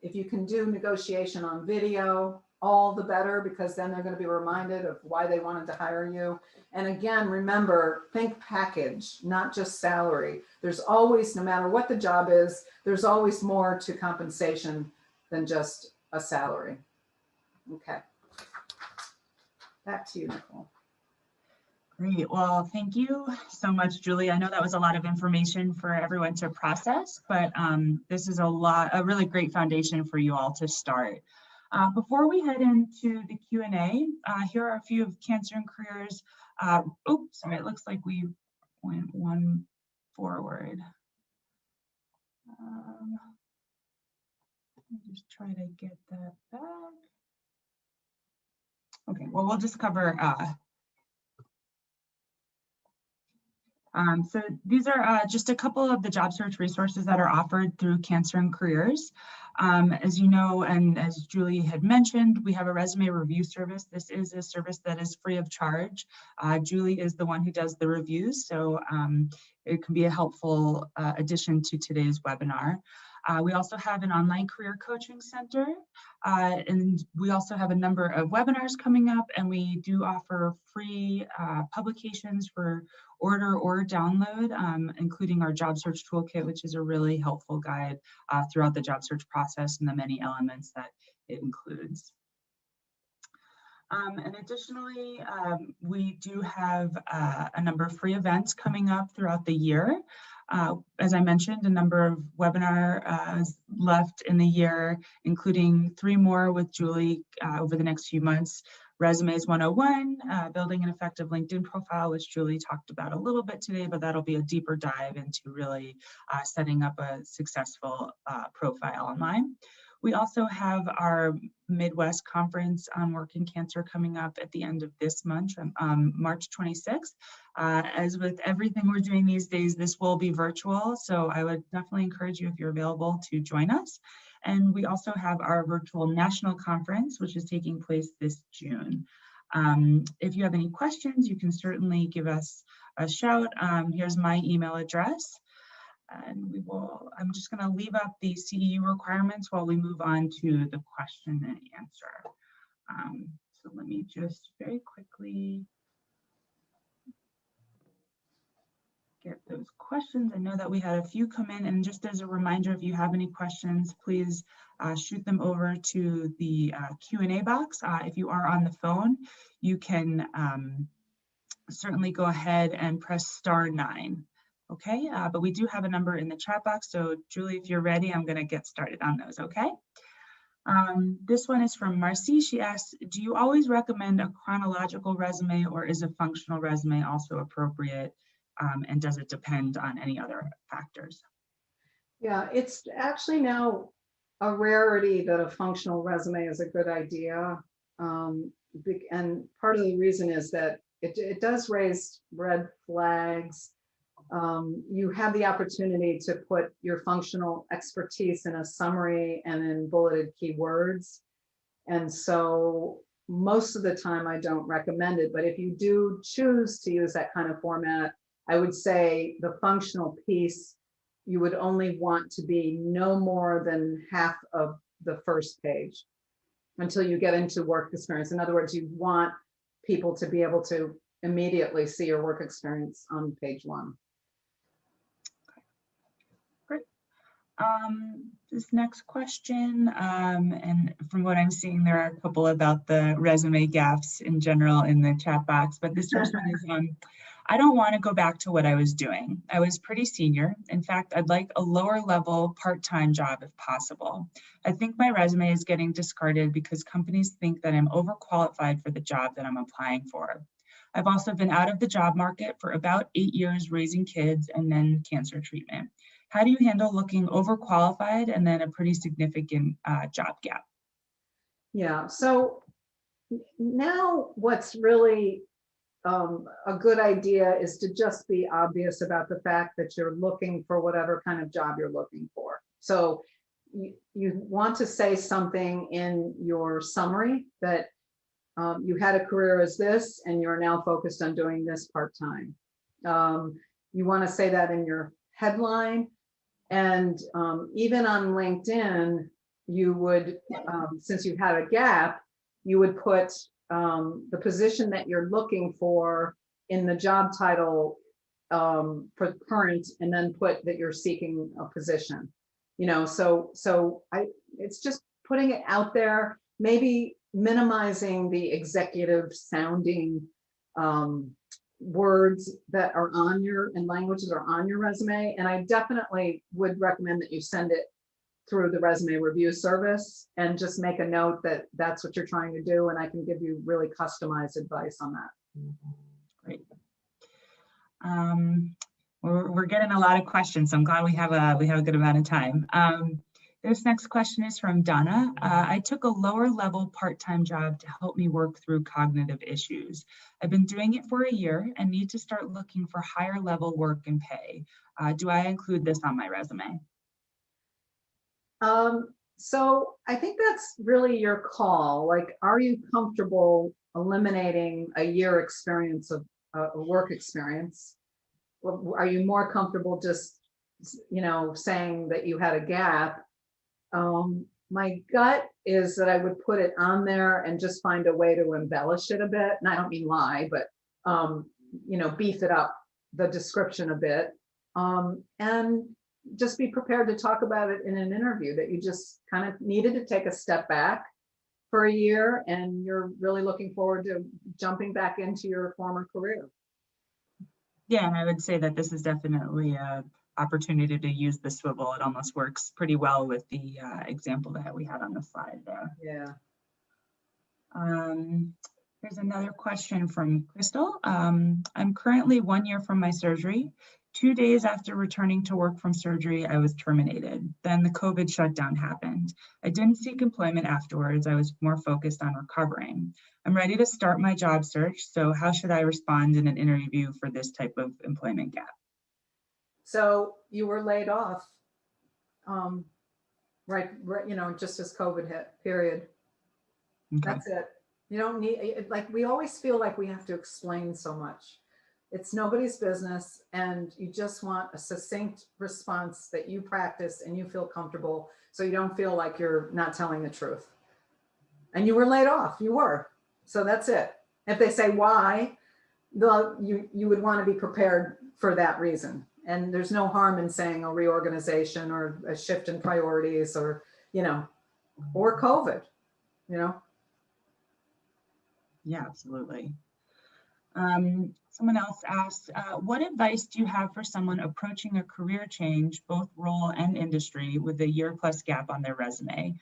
If you can do negotiation on video, all the better, because then they're going to be reminded of why they wanted to hire you. And again, remember, think package, not just salary. There's always, no matter what the job is, there's always more to compensation than just a salary. Okay. Back to you, Nicole. Great. Well, thank you so much, Julie. I know that was a lot of information for everyone to process, but this is a really great foundation for you all to start. Before we head into the Q&A, here are a few of Cancer and Careers. Sorry, it looks like we went one forward. Let me just try to get that back. Okay, well, we'll just cover. So these are just a couple of the job search resources that are offered through Cancer and Careers. As you know, and as Julie had mentioned, we have a resume review service. This is a service that is free of charge. Julie is the one who does the reviews, so it can be a helpful addition to today's webinar. We also have an online career coaching center, and we also have a number of webinars coming up, and we do offer free publications for order or download, including our job search toolkit, which is a really helpful guide throughout the job search process and the many elements that it includes. And additionally, we do have a number of free events coming up throughout the year. As I mentioned, a number of webinars left in the year, including 3 more with Julie over the next few months. Resumes 101, building an effective LinkedIn profile, which Julie talked about a little bit today, but that'll be a deeper dive into really setting up a successful profile online. We also have our Midwest Conference on Work in Cancer coming up at the end of this month, March 26th. As with everything we're doing these days, this will be virtual, so I would definitely encourage you, if you're available, to join us. And we also have our virtual national conference, which is taking place this June. If you have any questions, you can certainly give us a shout. Here's my email address. And I'm just going to leave up the CEU requirements while we move on to the question and answer. So let me just very quickly get those questions. I know that we had a few come in, and just as a reminder, if you have any questions, please shoot them over to the Q&A box. If you are on the phone, you can certainly go ahead and press *9. Okay, but we do have a number in the chat box. So Julie, if you're ready, I'm going to get started on those, okay? This one is from Marcy. She asks, do you always recommend a chronological resume, or is a functional resume also appropriate? And does it depend on any other factors? Yeah, it's actually now a rarity that a functional resume is a good idea. And part of the reason is that it does raise red flags. You have the opportunity to put your functional expertise in a summary and in bulleted keywords. And so most of the time I don't recommend it, but if you do choose to use that kind of format, I would say the functional piece, you would only want to be no more than half of the first page until you get into work experience. In other words, you want people to be able to immediately see your work experience on page 1. Great. This next question, and from what I'm seeing, there are a couple about the resume gaps in general in the chat box, but this first one is, I don't want to go back to what I was doing. I was pretty senior. In fact, I'd like a lower level part-time job if possible. I think my resume is getting discarded because companies think that I'm overqualified for the job that I'm applying for. I've also been out of the job market for about 8 years raising kids and then cancer treatment. How do you handle looking overqualified and then a pretty significant job gap? Yeah, so now what's really a good idea is to just be obvious about the fact that you're looking for whatever kind of job you're looking for. So you want to say something in your summary that you had a career as this and you're now focused on doing this part-time. You want to say that in your headline, and even on LinkedIn, you would, since you had a gap, you would put the position that you're looking for in the job title for current, and then put that you're seeking a position. It's just putting it out there, maybe minimizing the executive sounding words that are on your, and languages are on your resume. And I definitely would recommend that you send it through the resume review service and just make a note that that's what you're trying to do. And I can give you really customized advice on that. Great. We're getting a lot of questions, so I'm glad we have a good amount of time. This next question is from Donna. I took a lower level part-time job to help me work through cognitive issues. I've been doing it for a year and need to start looking for higher level work and pay. Do I include this on my resume? So I think that's really your call. Like, are you comfortable eliminating a year experience of work experience? Are you more comfortable just, saying that you had a gap? My gut is that I would put it on there and just find a way to embellish it a bit. And I don't mean lie, but, beef it up, the description a bit. And just be prepared to talk about it in an interview, that you just kind of needed to take a step back for a year and you're really looking forward to jumping back into your former career. Yeah, and I would say that this is definitely an opportunity to use the swivel. It almost works pretty well with the example that we had on the slide there. Yeah. There's another question from Crystal. I'm currently 1 year from my surgery. 2 days after returning to work from surgery, I was terminated. Then the COVID shutdown happened. I didn't seek employment afterwards. I was more focused on recovering. I'm ready to start my job search. So how should I respond in an interview for this type of employment gap? So you were laid off. right, you know, just as COVID hit, period. Okay. That's it. You don't need, like, we always feel like we have to explain so much. It's nobody's business, and you just want a succinct response that you practice and you feel comfortable, so you don't feel like you're not telling the truth. And you were laid off, you were. So that's it. If they say why, you would want to be prepared for that reason. And there's no harm in saying a reorganization or a shift in priorities, or, you know, or COVID, you know. Yeah, absolutely. Someone else asked, what advice do you have for someone approaching a career change, both role and industry, with a year-plus gap on their resume?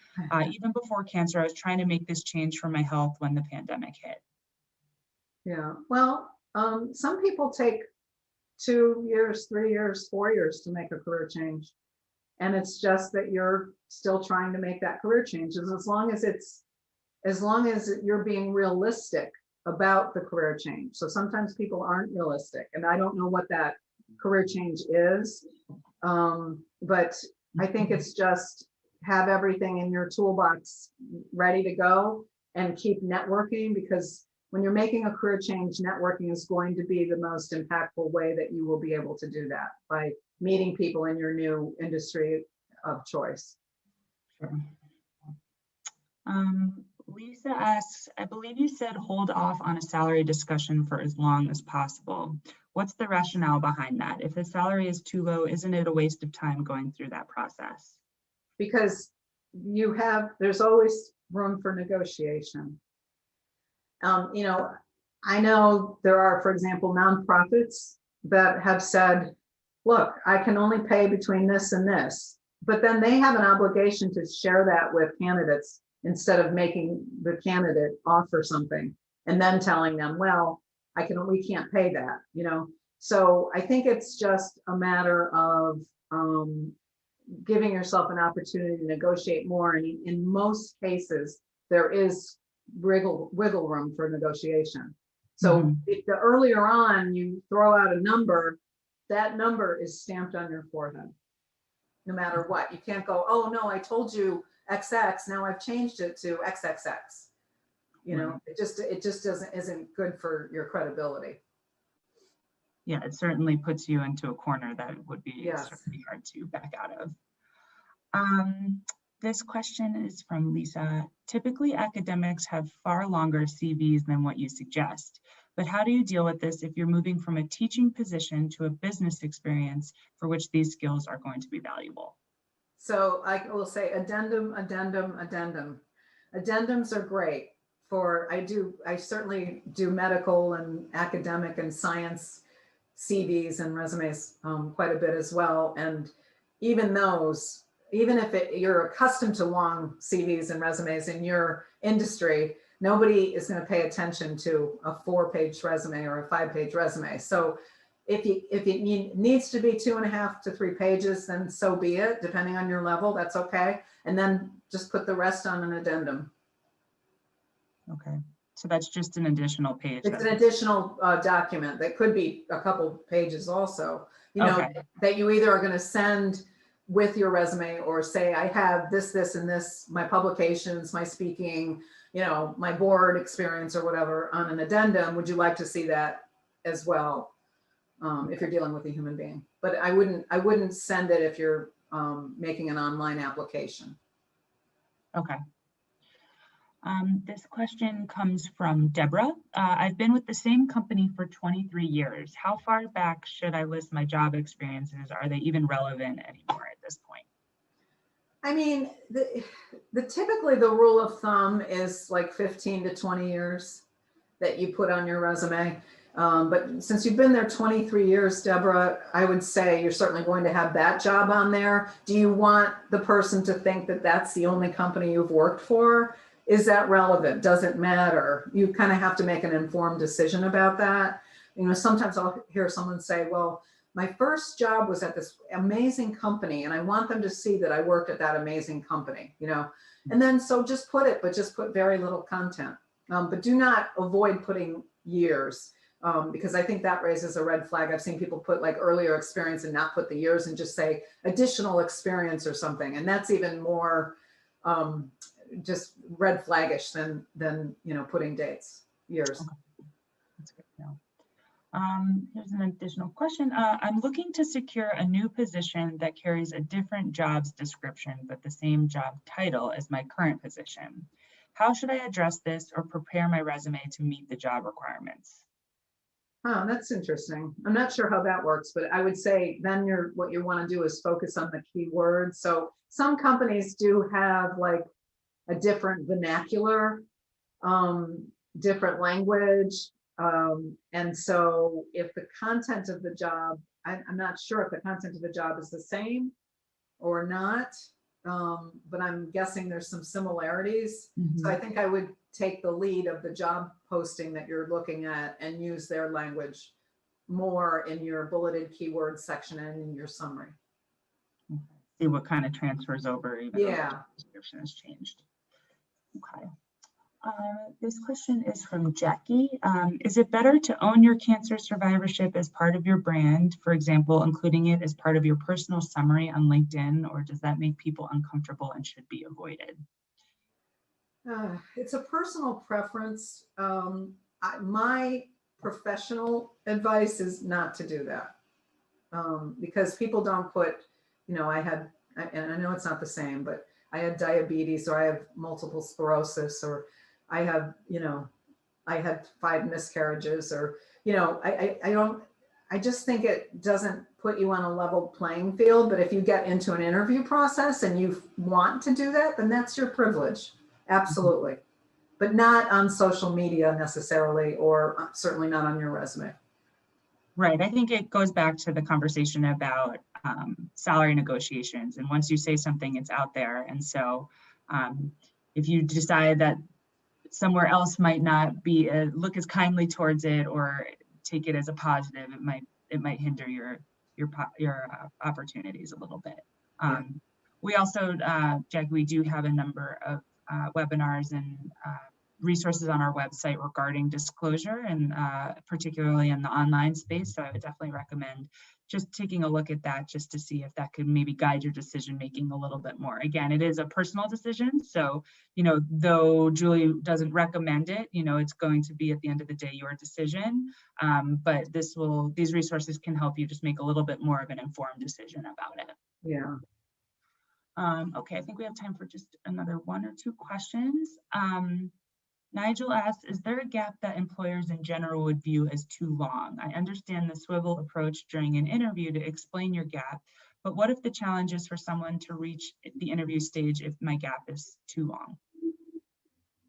Even before cancer, I was trying to make this change for my health when the pandemic hit. Yeah, well, some people take 2 years, 3 years, 4 years to make a career change. And it's just that you're still trying to make that career change. As long as you're being realistic about the career change. So sometimes people aren't realistic, and I don't know what that career change is. But I think it's just have everything in your toolbox ready to go and keep networking, because when you're making a career change, networking is going to be the most impactful way that you will be able to do that, by meeting people in your new industry of choice. Sure. Lisa asks, I believe you said hold off on a salary discussion for as long as possible. What's the rationale behind that? If the salary is too low, isn't it a waste of time going through that process? Because there's always room for negotiation. You know, I know there are, for example, nonprofits that have said, look, I can only pay between this and this, but then they have an obligation to share that with candidates, instead of making the candidate offer something and then telling them, well, we can't pay that, you know? So I think it's just a matter of giving yourself an opportunity to negotiate more. And in most cases, there is wiggle room for negotiation. So if the earlier on you throw out a number, that number is stamped on your forehead, no matter what. You can't go, oh no, I told you XX, now I've changed it to XXX. You know, it just isn't good for your credibility. Yeah, it certainly puts you into a corner that would be Yes. certainly hard to back out of. This question is from Lisa. Typically, academics have far longer CVs than what you suggest, but how do you deal with this if you're moving from a teaching position to a business experience for which these skills are going to be valuable? So I will say addendum. Addendums are great I certainly do medical and academic and science CVs and resumes quite a bit as well. And even those, even if you're accustomed to long CVs and resumes in your industry, nobody is going to pay attention to a 4-page resume or a 5-page resume. So if it needs to be 2.5 to 3 pages, then so be it, depending on your level, that's okay. And then just put the rest on an addendum. Okay, so that's just an additional page. It's an additional document that could be a couple pages also, you know, Okay. that you either are going to send with your resume, or say, I have this, and this, my publications, my speaking, you know, my board experience or whatever, on an addendum. Would you like to see that as well? If you're dealing with a human being, but I wouldn't send it if you're making an online application. Okay. This question comes from Deborah. I've been with the same company for 23 years. How far back should I list my job experiences? Are they even relevant anymore at this point? I mean, typically the rule of thumb is like 15 to 20 years that you put on your resume. But since you've been there 23 years, Deborah, I would say you're certainly going to have that job on there. Do you want the person to think that that's the only company you've worked for? Is that relevant? Does it matter? You kind of have to make an informed decision about that. You know, sometimes I'll hear someone say, well, my first job was at this amazing company, and I want them to see that I worked at that amazing company, you know? And then, so just put it, but just put very little content. But do not avoid putting years. because I think that raises a red flag. I've seen people put like earlier experience and not put the years and just say additional experience or something. And that's even more just red flaggish than putting dates, years. Okay. That's good to know. Here's an additional question. I'm looking to secure a new position that carries a different job's description, but the same job title as my current position. How should I address this or prepare my resume to meet the job requirements? Oh, that's interesting. I'm not sure how that works, but I would say then what you want to do is focus on the key words. So some companies do have like a different vernacular, different language. And so if the content of the job, I'm not sure if the content of the job is the same or not, but I'm guessing there's some similarities. So I think I would take the lead of the job posting that you're looking at and use their language more in your bulleted keyword section and in your summary. See what kind of transfers over even though the Yeah. job description has changed. Okay. This question is from Jackie. Is it better to own your cancer survivorship as part of your brand, for example, including it as part of your personal summary on LinkedIn, or does that make people uncomfortable and should be avoided? It's a personal preference. My professional advice is not to do that, because people don't put, I had, and I know it's not the same, but I had diabetes, or I have multiple sclerosis, or I have, I had 5 miscarriages, or, I just think it doesn't put you on a level playing field. But if you get into an interview process and you want to do that, then that's your privilege. Absolutely. But not on social media necessarily, or certainly not on your resume. Right. I think it goes back to the conversation about salary negotiations. And once you say something, it's out there. And so if you decide that somewhere else might not be look as kindly towards it or take it as a positive, it might hinder your opportunities a little bit. We also, Jackie, we do have a number of webinars and resources on our website regarding disclosure, and particularly in the online space. So I would definitely recommend just taking a look at that, just to see if that could maybe guide your decision making a little bit more. Again, it is a personal decision. So, though Julie doesn't recommend it, it's going to be at the end of the day your decision. But these resources can help you just make a little bit more of an informed decision about it. Yeah. Okay, I think we have time for just another 1 or 2 questions. Nigel asks, is there a gap that employers in general would view as too long? I understand the swivel approach during an interview to explain your gap, but what if the challenge is for someone to reach the interview stage if my gap is too long?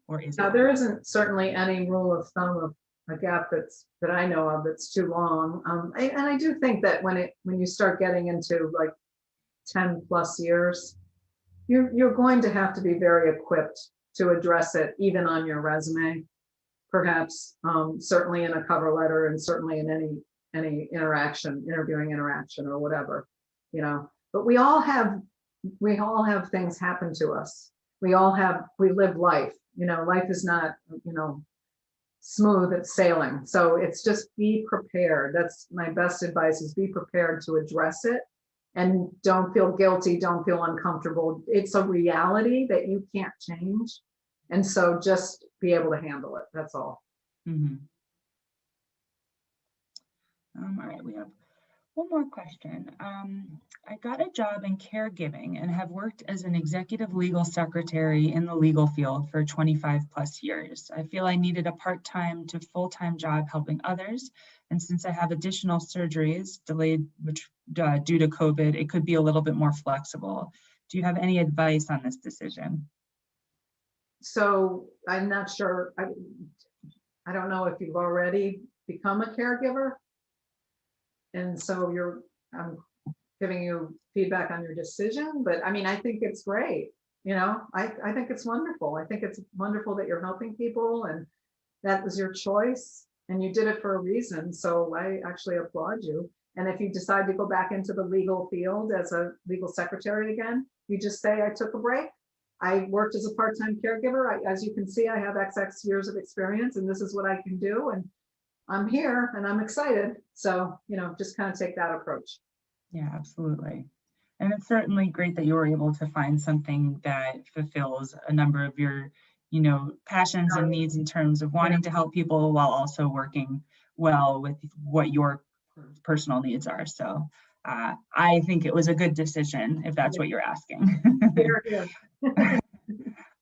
Or is Now, it? there isn't certainly any rule of thumb of a gap that I know of that's too long. And I do think that when you start getting into like 10 plus years, you're going to have to be very equipped to address it, even on your resume, perhaps, certainly in a cover letter, and certainly in any interviewing interaction or whatever, but we all have things happen to us. We live life, life is not, smooth at sailing. So it's just be prepared. That's my best advice, is be prepared to address it. And don't feel guilty, don't feel uncomfortable. It's a reality that you can't change. And so just be able to handle it. That's all. All right, we have one more question. I got a job in caregiving and have worked as an executive legal secretary in the legal field for 25 plus years. I feel I needed a part-time to full-time job helping others. And since I have additional surgeries delayed due to COVID, it could be a little bit more flexible. Do you have any advice on this decision? So I'm not sure. I don't know if you've already become a caregiver. And so I'm giving you feedback on your decision, but I mean, I think it's great. I think it's wonderful. I think it's wonderful that you're helping people, and that was your choice and you did it for a reason. So I actually applaud you. And if you decide to go back into the legal field as a legal secretary again, you just say, I took a break. I worked as a part-time caregiver. As you can see, I have XX years of experience, and this is what I can do. And I'm here and I'm excited. So, just kind of take that approach. Yeah, absolutely. And it's certainly great that you were able to find something that fulfills a number of your, passions and needs in terms of wanting to help people while also working well with what your personal needs are. So I think it was a good decision if that's what you're asking. Here, here.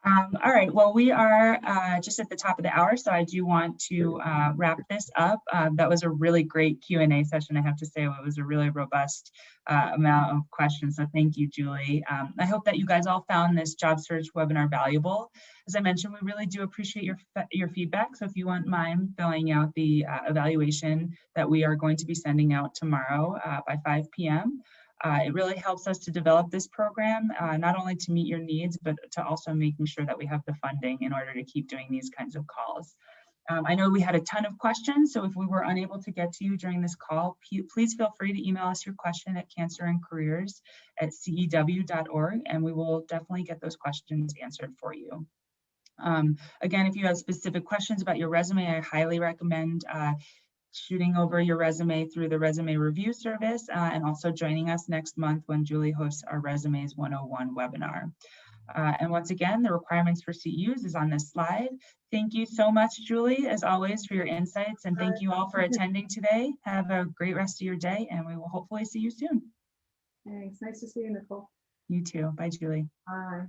All right, well, we are just at the top of the hour, so I do want to wrap this up. That was a really great Q&A session, I have to say. It was a really robust amount of questions, so thank you, Julie. I hope that you guys all found this job search webinar valuable. As I mentioned, we really do appreciate your feedback, so if you wouldn't mind filling out the evaluation that we are going to be sending out tomorrow by 5 p.m. It really helps us to develop this program, not only to meet your needs, but to also making sure that we have the funding in order to keep doing these kinds of calls. I know we had a ton of questions, so if we were unable to get to you during this call, please feel free to email us your question at cancerandcareers@cew.org, and we will definitely get those questions answered for you. Again, if you have specific questions about your resume, I highly recommend shooting over your resume through the resume review service, and also joining us next month when Julie hosts our Resumes 101 webinar. And once again, the requirements for CEUs is on this slide. Thank you so much, Julie, as always, for your insights, and thank you all for attending today. Have a great rest of your day, and we will hopefully see you soon. Thanks. Nice to see you, Nicole. You too. Bye, Julie. Bye.